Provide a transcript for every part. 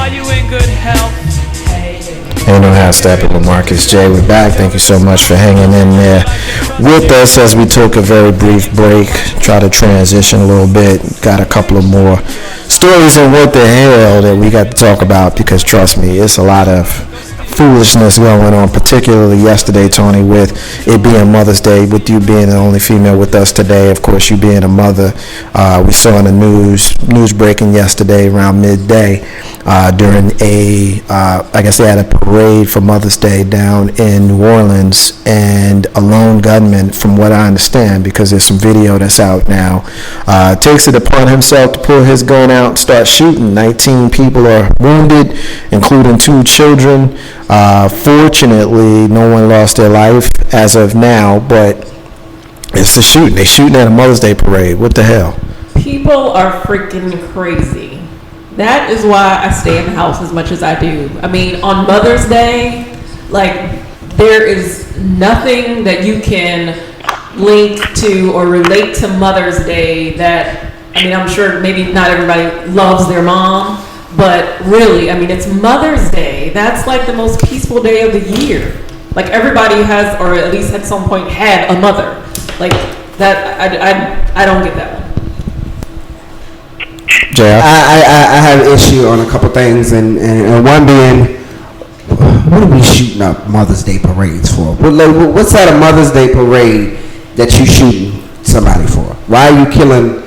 Are you in good health? Ain't no how Steppin with Marcus J. We're back. Thank you so much for hanging in there with us as we took a very brief break. Try to transition a little bit. Got a couple of more stories and what the hell that we got to talk about, because trust me, it's a lot of foolishness going on, particularly yesterday, Tony, with it being Mother's Day, with you being the only female with us today, of course, you being a mother. We saw in the news breaking yesterday around midday during I guess they had a parade for Mother's Day down in New Orleans, and a lone gunman, from what I understand, because there's some video that's out now, takes it upon himself to pull his gun out and start shooting. 19 people are wounded, including 2 children. Fortunately, no one lost their life as of now, but it's a shooting. They're shooting at a Mother's Day parade. What the hell? People are freaking crazy. That is why I stay in the house as much as I do. I mean, on Mother's Day, like, there is nothing that you can link to or relate to Mother's Day that, I mean, I'm sure maybe not everybody loves their mom, but really, I mean, it's Mother's Day. That's like the most peaceful day of the year. Like, everybody has, or at least at some point had a mother. Like, that, I don't get that one. JF? I have an issue on a couple things, and one being, what are we shooting up Mother's Day parades for? What's at a Mother's Day parade that you shooting somebody for? Why are you killing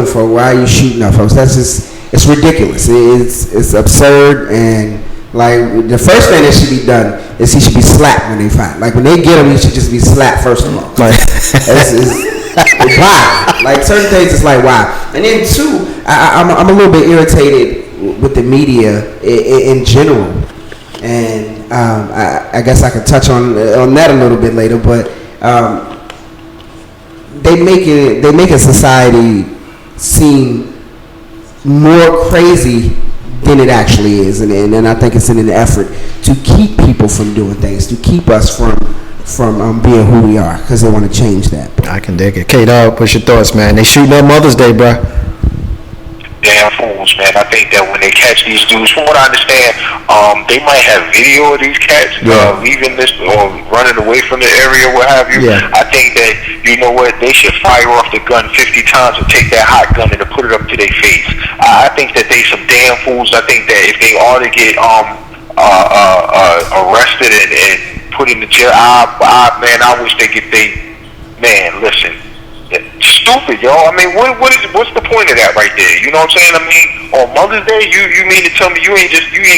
for? Why are you shooting up folks? That's just, it's ridiculous. It's absurd, and like, the first thing that should be done is he should be slapped when they find. Like, when they get him, he should just be slapped first of all. Why? Like, certain things, it's like, why? And then 2, I'm a little bit irritated with the media in general, and I guess I could touch on that a little bit later. But they make society seem more crazy than it actually is, and I think it's in an effort to keep people from doing things, to keep us from being who we are, because they want to change that. I can dig it. K-Dog, what's your thoughts, man? They shooting at Mother's Day, bro. Damn fools, man. I think that when they catch these dudes, from what I understand, they might have video of these cats leaving this or running away from the area, what have you. Yeah. I think that, you know what, they should fire off the gun 50 times and take that hot gun and put it up to their face. I think that they some damn fools. I think that if they ought to get arrested and put in the jail, man, I wish they get man, listen. Stupid, yo. I mean, what's the point of that right there? You know what I'm saying? I mean, on Mother's Day, you mean to tell me you ain't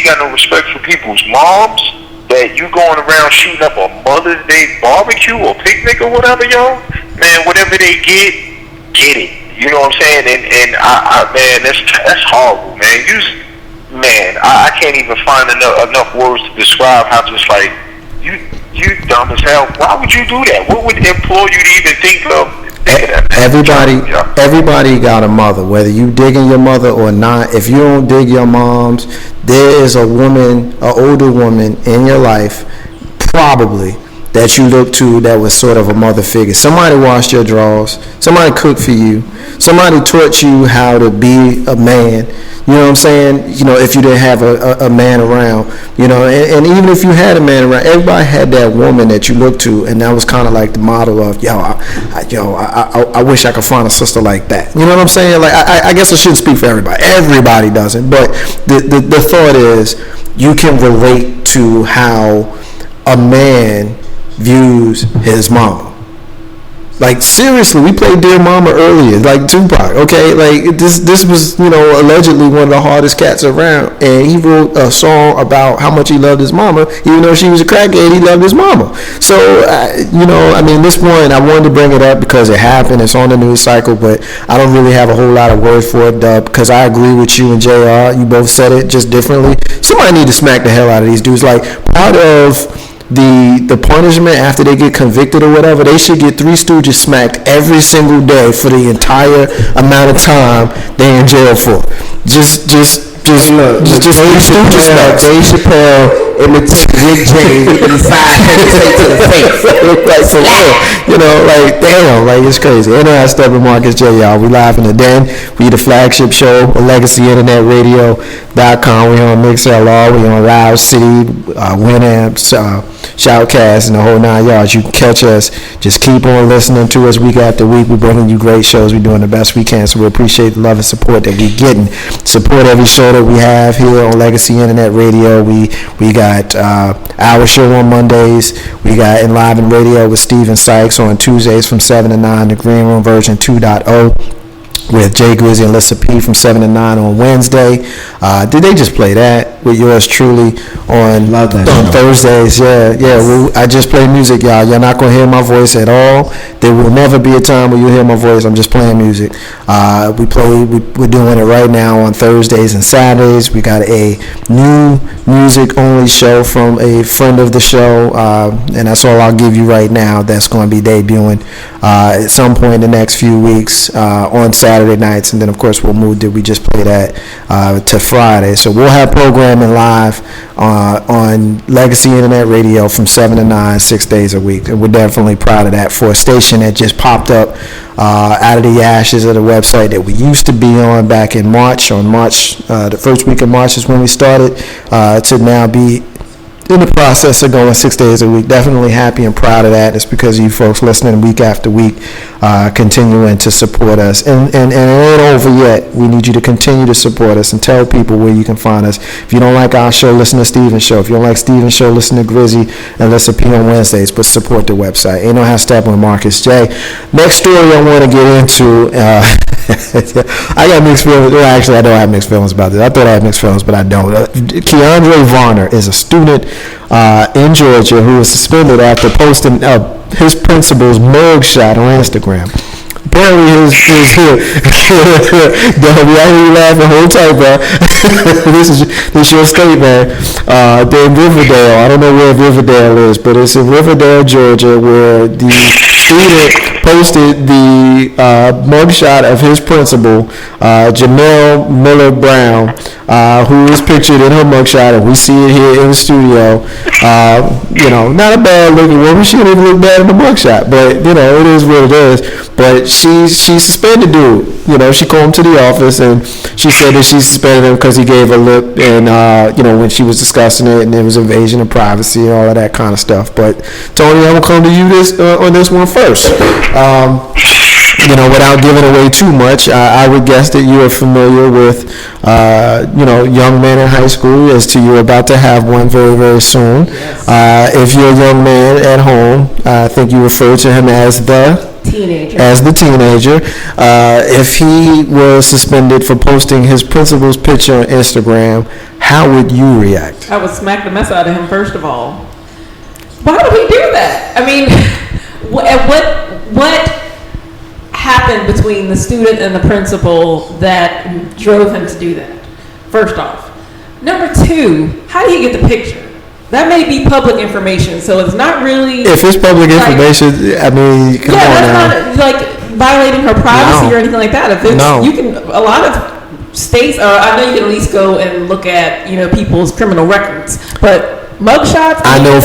got no respect for people's moms? That you going around shooting up a Mother's Day barbecue or picnic or whatever, yo? Man, whatever they get it. You know what I'm saying? And I man, that's horrible, man. I can't even find enough words to describe how just like you dumb as hell. Why would you do that? What would implore you to even think of? Everybody got a mother, whether you digging your mother or not. If you don't dig your moms, there is a woman, an older woman in your life, probably, that you look to that was sort of a mother figure. Somebody washed your drawers. Somebody cooked for you. Somebody taught you how to be a man. You know what I'm saying? You know, if you didn't have a man around, you know, and even if you had a man around, everybody had that woman that you looked to, and that was kind of like the model of, I wish I could find a sister like that. You know what I'm saying? Like, I guess I shouldn't speak for everybody. Everybody doesn't, but the thought is, you can relate to how a man views his mama. Like, seriously, we played Dear Mama earlier, like Tupac, okay? Like, this was, you know, allegedly one of the hardest cats around, and he wrote a song about how much he loved his mama. Even though she was a crackhead, he loved his mama. So, you know, I mean, this one, I wanted to bring it up because it happened. It's on the news cycle, but I don't really have a whole lot of words for it, Dub, because I agree with you and JR. You both said it just differently. Somebody need to smack the hell out of these dudes. Like, part of the punishment after they get convicted or whatever, they should get Three Stooges smacked every single day for the entire amount of time they're in jail for. Just Three Stooges smacks. Dave Chappelle imitate Rick James and decide to say to the face. Like, for real. You know, like, damn, like, it's crazy. Internet Steppin Marcus J, y'all. We live in the den. We the flagship show, LegacyInternetRadio.com. We on MixLR. We on Loud City, Winamp, Shoutcast, and the whole 9 yards. You can catch us. Just keep on listening to us week after week. We're bringing you great shows. We're doing the best we can, so we appreciate the love and support that we're getting. Support every show that we have here on Legacy Internet Radio. We got our show on Mondays. We got Enliven Radio with Steven Sykes on Tuesdays from 7 to 9, the Green Room version 2.0. with Jay Grizzy and Lissa P from 7 to 9 on Wednesday. Did they just play that with yours truly on Thursdays? Yeah. Well, I just play music, y'all. You're not going to hear my voice at all. There will never be a time where you hear my voice. I'm just playing music. We're doing it right now on Thursdays and Saturdays. We got a new music-only show from a friend of the show, and that's all I'll give you right now. That's going to be debuting at some point in the next few weeks on Saturday nights, and then of course we'll move. Did we just play that to Friday? So we'll have programming live on Legacy Internet Radio from 7 to 9, 6 days a week, and we're definitely proud of that for a station that just popped up out of the ashes of the website that we used to be on back in March. The first week of March is when we started, to now be in the process of going 6 days a week. Definitely happy and proud of that. It's because of you folks listening week after week, continuing to support us. And it ain't over yet. We need you to continue to support us and tell people where you can find us. If you don't like our show, listen to Steven's show. If you don't like Steven's show, listen to Grizzy and Lissa P on Wednesdays, but support the website. Ain't no how Steppin with Marcus J. Next story I want to get into, I got mixed feelings. Well, actually, I don't have mixed feelings about this. I thought I had mixed feelings, but I don't. Keandre Varner is a student in Georgia who was suspended after posting his principal's mugshot on Instagram. Apparently his Dobby, I hear you laughing, hold tight, bro. This is your state, man. They're in Riverdale. I don't know where Riverdale is, but it's in Riverdale, Georgia, where the student posted the mugshot of his principal, Janelle Miller Brown, who is pictured in her mugshot, and we see it here in the studio. Not a bad looking woman. She didn't even look bad in the mugshot, but it is what it is. But she suspended dude. She called him to the office, and she said that she suspended him because he gave her lip, and when she was discussing it, and there was invasion of privacy and all of that kind of stuff. But Tony, I'm gonna come to you on this one first. Without giving away too much, I would guess that you are familiar with, young men in high school, as to you're about to have one very, very soon. Yes. If you're a young man at home, I think you refer to him as the teenager. If he was suspended for posting his principal's picture on Instagram, how would you react? I would smack the mess out of him, first of all. Why would he do that? I mean, what happened between the student and the principal that drove him to do that? First off. Number two, how do you get the picture? That may be public information, so it's not really. If it's public information, I mean, come on now. That's not violating her privacy or anything like that. If it's, you can. A lot of states, I know you can at least go and look at people's criminal records, but mugshots. I know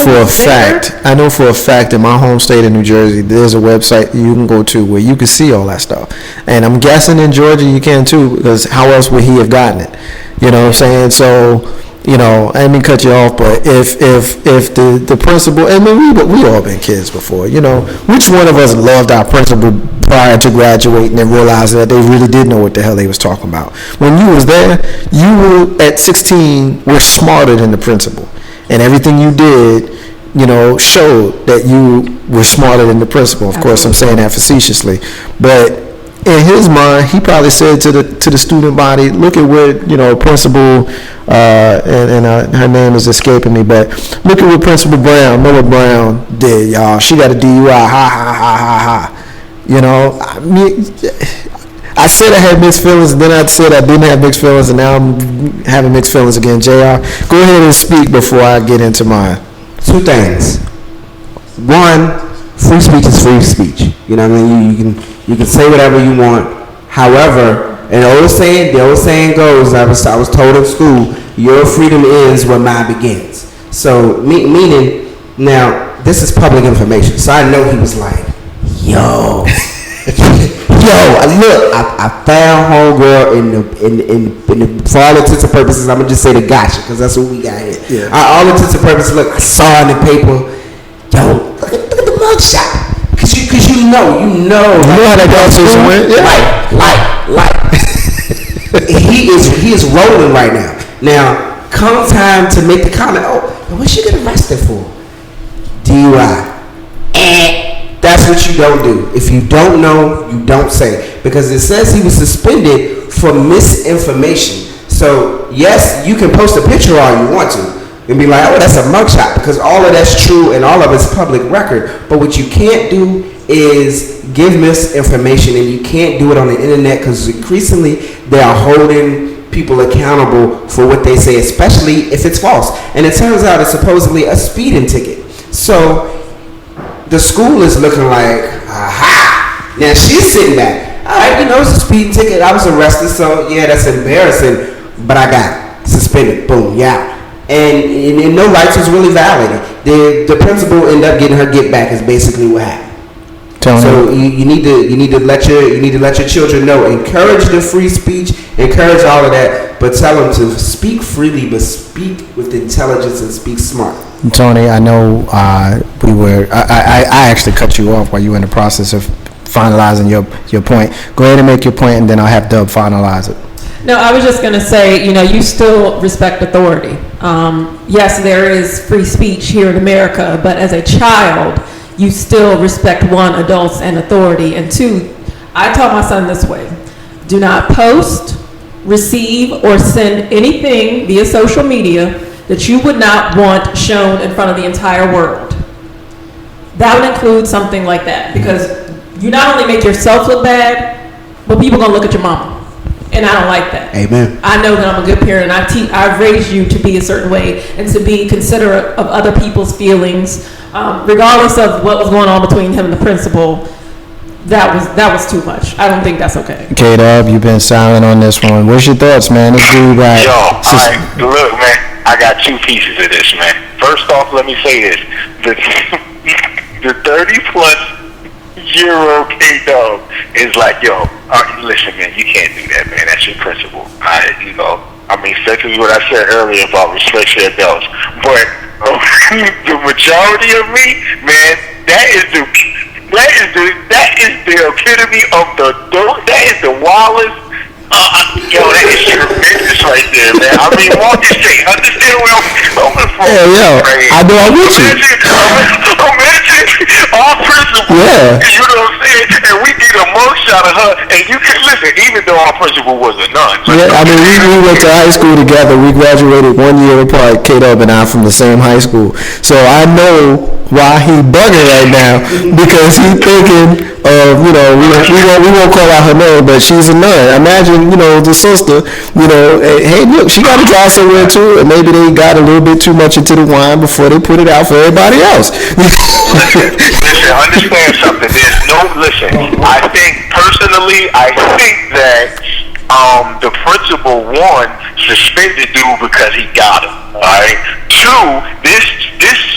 for a fact in my home state of New Jersey, there's a website you can go to where you can see all that stuff, and I'm guessing in Georgia you can too, because how else would he have gotten it? You know what I'm saying? So. I didn't mean to cut you off, but if the principal, and we all been kids before, which one of us loved our principal prior to graduating and realized that they really did know what the hell they was talking about? When you was there, you were at 16 were smarter than the principal, and everything you did, showed that you were smarter than the principal. Of course, I'm saying that facetiously, but in his mind, he probably said to the student body, "Look at what principal and her name is escaping me, but look at what Principal Miller Brown did, y'all. She got a DUI. Ha ha ha ha ha." I said I had mixed feelings, and then I said I didn't have mixed feelings, and now I'm having mixed feelings again. JR, go ahead and speak before I get into mine. Two things. One, free speech is free speech. You know what I mean? You can say whatever you want. However, and the old saying goes, I was told in school, your freedom ends where mine begins. So meaning now this is public information. So I know he was like, yo. I found homegirl in the for all intents and purposes. I'm gonna just say the gotcha because that's what we got here. Yeah. All intents and purposes. Look, I saw in the paper. Yo, look at the mugshot. Cause you know how that goes went. Yeah. Like. he is rolling right now. Now, come time to make the comment. Oh, what she get arrested for? DUI. That's what you don't do. If you don't know, you don't say. Because it says he was suspended for misinformation. So, yes, you can post a picture all you want to and be like, oh, that's a mugshot. Because all of that's true and all of it's public record. But what you can't do is give misinformation, and you can't do it on the internet because increasingly they are holding people accountable for what they say, especially if it's false. And it turns out it's supposedly a speeding ticket. So the school is looking like, aha. Now she's sitting back. All right, it's a speeding ticket. I was arrested, so yeah, that's embarrassing. But I got suspended. Boom, yeah. And no rights was really violated. The principal ended up getting her get back. Is basically what happened. So you need to let your children know. Encourage the free speech. Encourage all of that, but tell them to speak freely, but speak with intelligence and speak smart. Tony, I know I actually cut you off while you were in the process of finalizing your point. Go ahead and make your point, and then I'll have Dub finalize it. No, I was just going to say, you still respect authority. Yes, there is free speech here in America, but as a child, you still respect, one, adults and authority, and two, I taught my son this way. Do not post, receive, or send anything via social media that you would not want shown in front of the entire world. That would include something like that, because you not only make yourself look bad, but people are going to look at your mama. And I don't like that. Amen. I know that I'm a good parent, and I've raised you to be a certain way and to be considerate of other people's feelings, regardless of what was going on between him and the principal. That was too much. I don't think that's okay. K-Dub, you've been silent on this one. What's your thoughts, man? This dude got... Yo, all right, look, man, I got two pieces of this, man. First off, let me say this. The 30-plus-year-old K-Dub is like, yo, listen, man, you can't do that, man. That's your principle. Secondly, what I said earlier about respect your adults. But the majority of me, man, that is the epitome of that is the wildest. That is tremendous right there, man. I mean, Marcus Tate, understand where I'm coming from? I know I'm with you. Imagine our principal, you know what I'm saying? And we did a mugshot of her, and you can listen, even though our principal was a nun. Yeah, I mean, we went to high school together. We graduated 1 year apart, K-Dub and I, from the same high school. So I know why he bugging right now, because he thinking of, we won't call out her name, but she's a nun. Imagine, the sister, hey, look, she got to drive somewhere too, and maybe they got a little bit too much into the wine before they put it out for everybody else. Listen, understand something. I think that the principal, one, suspended dude because he got him. All right. Two, this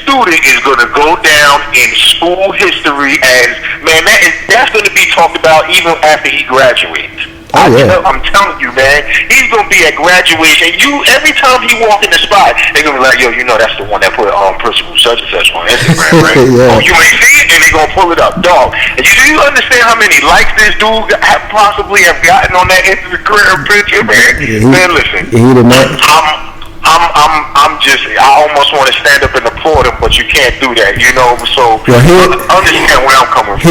student is going to go down in school history as, man, that's going to be talked about even after he graduates. Oh, yeah. I'm telling you, man, he's gonna be at graduation. Every time he walk in the spot, they're gonna be like, yo, that's the one that put principal such and such on Instagram, right? Yeah. Oh, you ain't see it, and they gonna pull it up, dog. And do you understand how many likes this dude possibly have gotten on that Instagram picture, man? Man, listen, I almost want to stand up and applaud him, but you can't do that, So understand where I'm coming from.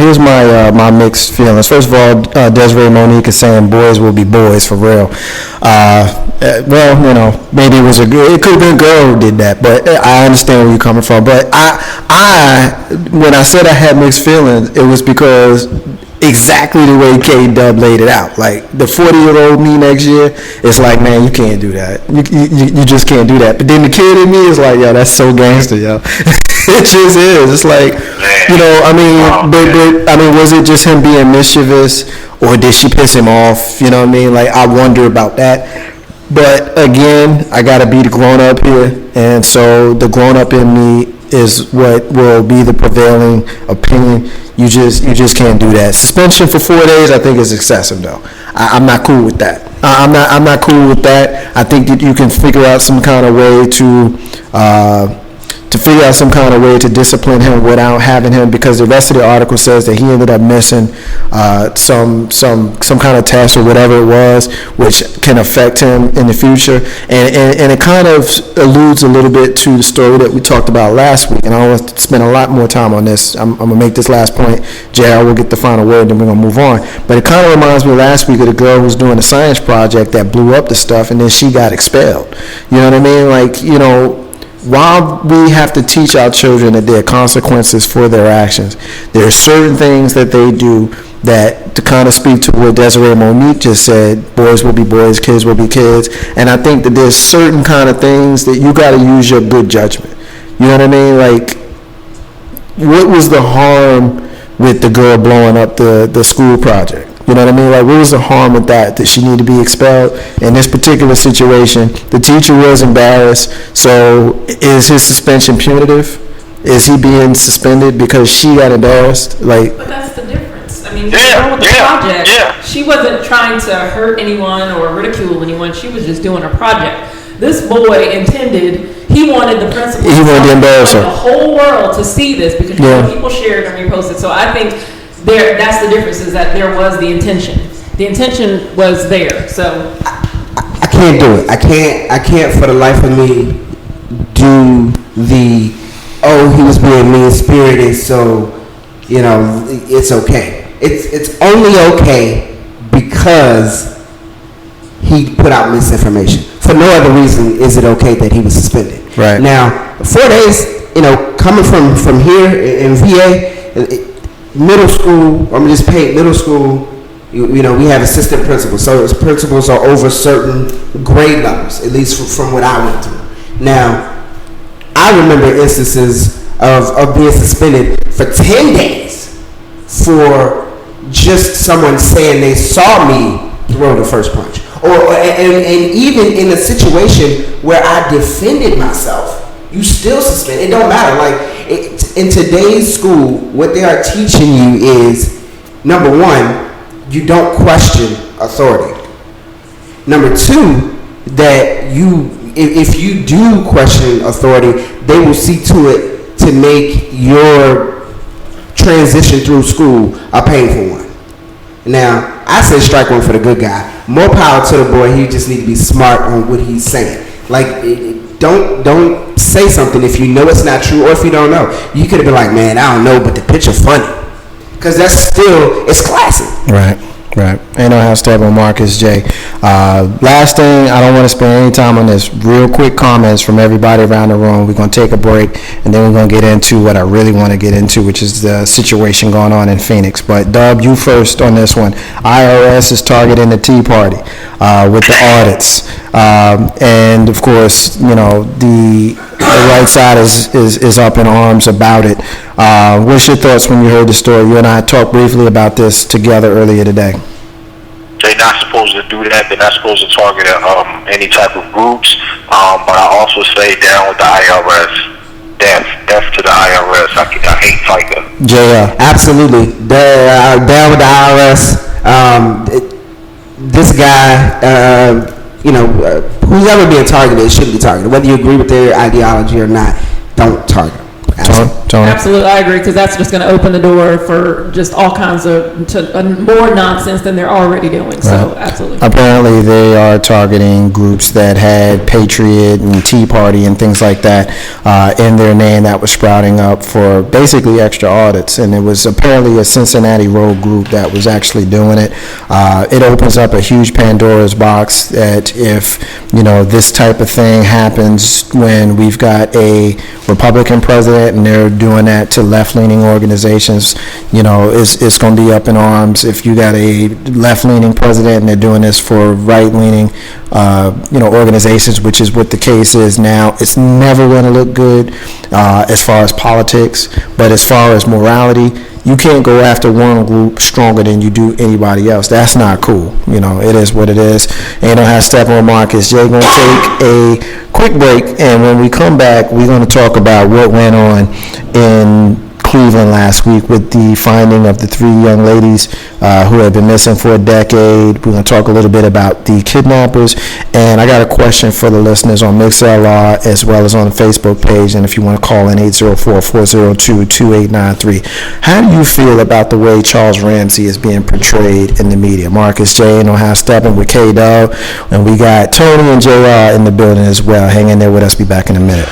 Here's my mixed feelings. First of all, Desiree Monique is saying boys will be boys for real. Maybe it could have been a girl who did that, but I understand where you're coming from. But when I said I had mixed feelings, it was because exactly the way K-Dub laid it out. Like, the 40-year-old me next year, it's like, man, you can't do that. You just can't do that. But then the kid in me is like, yo, that's so gangster, yo. It just is. It's like, was it just him being mischievous, or did she piss him off? You know what I mean? Like, I wonder about that. But again, I gotta be the grown up here, and so the grown up in me is what will be the prevailing opinion. You just can't do that. Suspension for 4 days, I think, is excessive, though. I'm not cool with that. I'm not cool with that. I think that you can figure out some kind of way to discipline him without having him, because the rest of the article says that he ended up missing some kind of test or whatever it was, which can affect him in the future. And it kind of alludes a little bit to the story that we talked about last week. And I want to spend a lot more time on this. I'm going to make this last point. JR will get the final word, then we're going to move on. But it kind of reminds me last week of the girl who was doing a science project that blew up the stuff, and then she got expelled. You know what I mean? Like, you know, while we have to teach our children that there are consequences for their actions, there are certain things that they do that, to kind of speak to what Desiree Monique just said, boys will be boys, kids will be kids. And I think that there's certain kind of things that you got to use your good judgment. You know what I mean? Like, what was the harm with the girl blowing up the school project? You know what I mean? Like, what was the harm with that? Did she need to be expelled? In this particular situation, the teacher was embarrassed. So is his suspension punitive? Is he being suspended because she got embarrassed? Like, but that's the difference. I mean, with the project, she wasn't trying to hurt anyone or ridicule anyone. She was just doing her project. This boy he wanted the principal, he wanted to embarrass her, the whole world to see this, because people shared and reposted. So I think that's the difference, is that there was the intention. The intention was there. So I can't do it. I can't for the life of me do he was being mean-spirited, so, you know, it's okay. It's only okay because he put out misinformation. For no other reason is it okay that he was suspended. Right. Now, 4 days, you know, coming from here in VA, middle school, I'm going to just paint middle school, you know, we have assistant principals. So principals are over certain grade levels, at least from what I went through. Now, I remember instances of being suspended for 10 days for just someone saying they saw me throw the first punch. And even in a situation where I defended myself, you still suspend. It don't matter. Like, in today's school, what they are teaching you is, number one, you don't question authority. Number two, that if you do question authority, they will see to it to make your transition through school a painful one. Now, I say strike one for the good guy. More power to the boy. He just need to be smart on what he's saying. Like, don't say something if you know it's not true, or if you don't know. You could have been like, man, I don't know, but the picture funny. Because it's classic. Right. Ain't no house step on Marcus J. Last thing, I don't want to spend any time on this. Real quick comments from everybody around the room. We're going to take a break, and then we're going to get into what I really want to get into, which is the situation going on in Phoenix. But Dub, you first on this one. IRS is targeting the Tea Party with the audits. And of course, you know, the right side is up in arms about it. What's your thoughts when you heard the story? You and I talked briefly about this together earlier today. They're not supposed to do that. They're not supposed to target any type of groups. But I also say down with the IRS. Death to the IRS. I hate FICA. JR. Absolutely. Down with the IRS. This guy, who's ever being targeted shouldn't be targeted. Whether you agree with their ideology or not, don't target them. Tony? Absolutely, I agree, because that's just going to open the door for just all kinds of more nonsense than they're already doing. So, right. Absolutely. Apparently, they are targeting groups that had Patriot and Tea Party and things like that in their name that was sprouting up for basically extra audits. And it was apparently a Cincinnati road group that was actually doing it. It opens up a huge Pandora's box that if, this type of thing happens when we've got a Republican president that, and they're doing that to left-leaning organizations, it's going to be up in arms. If you got a left-leaning president and they're doing this for right-leaning, organizations, which is what the case is now, it's never going to look good as far as politics. But as far as morality, you can't go after one group stronger than you do anybody else. That's not cool. It is what it is. Ain't no have Steppin with Marcus. Jay going to take a quick break, and when we come back, we're going to talk about what went on in Cleveland last week with the finding of the 3 young ladies who had been missing for a decade. We're going to talk a little bit about the kidnappers, and I got a question for the listeners on MixLR as well as on the Facebook page, and if you want to call in 804-402-2893. How do you feel about the way Charles Ramsey is being portrayed in the media? Marcus J. and Ohio Steppin with K-Dub, and we got Tony and JR in the building as well. Hang in there with us. Be back in a minute.